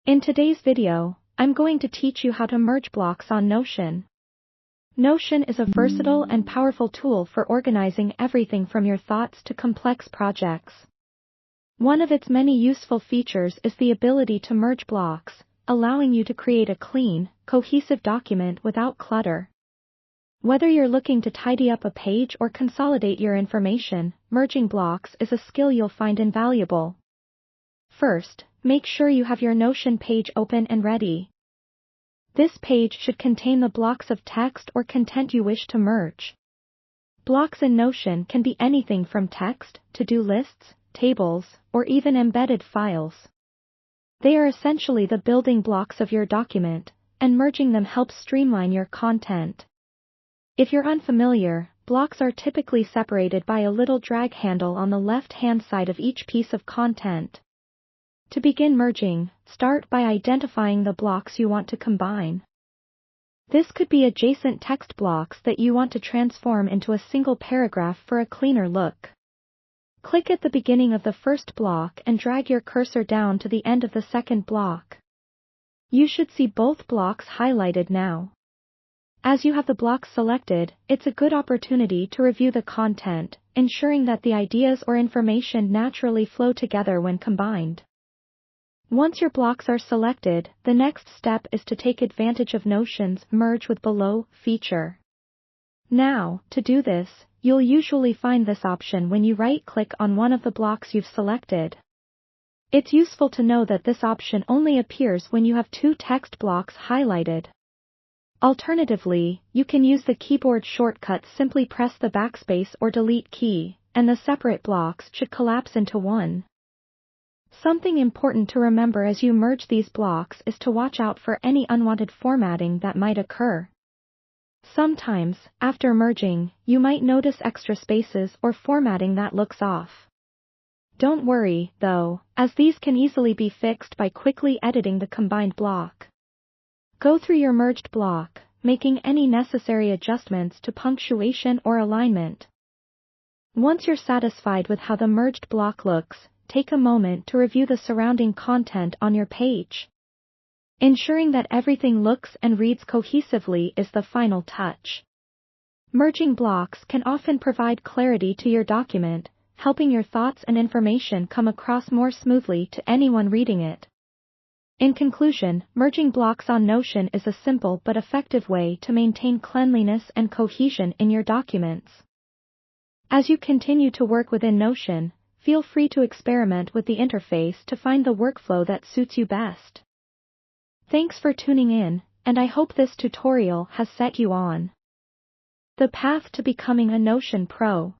In today's video, I'm going to teach you how to merge blocks on Notion. Notion is a versatile and powerful tool for organizing everything from your thoughts to complex projects. One of its many useful features is the ability to merge blocks, allowing you to create a clean, cohesive document without clutter. Whether you're looking to tidy up a page or consolidate your information, merging blocks is a skill you'll find invaluable. First, make sure you have your Notion page open and ready. This page should contain the blocks of text or content you wish to merge. Blocks in Notion can be anything from text, to-do lists, tables, or even embedded files. They are essentially the building blocks of your document, and merging them helps streamline your content. If you're unfamiliar, blocks are typically separated by a little drag handle on the left-hand side of each piece of content. To begin merging, start by identifying the blocks you want to combine. This could be adjacent text blocks that you want to transform into a single paragraph for a cleaner look. Click at the beginning of the first block and drag your cursor down to the end of the second block. You should see both blocks highlighted now. As you have the blocks selected, it's a good opportunity to review the content, ensuring that the ideas or information naturally flow together when combined. Once your blocks are selected, the next step is to take advantage of Notion's Merge with Below feature. Now, to do this, you'll usually find this option when you right-click on one of the blocks you've selected. It's useful to know that this option only appears when you have two text blocks highlighted. Alternatively, you can use the keyboard shortcut. Simply press the backspace or delete key, and the separate blocks should collapse into one. Something important to remember as you merge these blocks is to watch out for any unwanted formatting that might occur. Sometimes, after merging, you might notice extra spaces or formatting that looks off. Don't worry, though, as these can easily be fixed by quickly editing the combined block. Go through your merged block, making any necessary adjustments to punctuation or alignment. Once you're satisfied with how the merged block looks, take a moment to review the surrounding content on your page. Ensuring that everything looks and reads cohesively is the final touch. Merging blocks can often provide clarity to your document, helping your thoughts and information come across more smoothly to anyone reading it. In conclusion, merging blocks on Notion is a simple but effective way to maintain cleanliness and cohesion in your documents. As you continue to work within Notion, feel free to experiment with the interface to find the workflow that suits you best. Thanks for tuning in, and I hope this tutorial has set you on the path to becoming a Notion pro.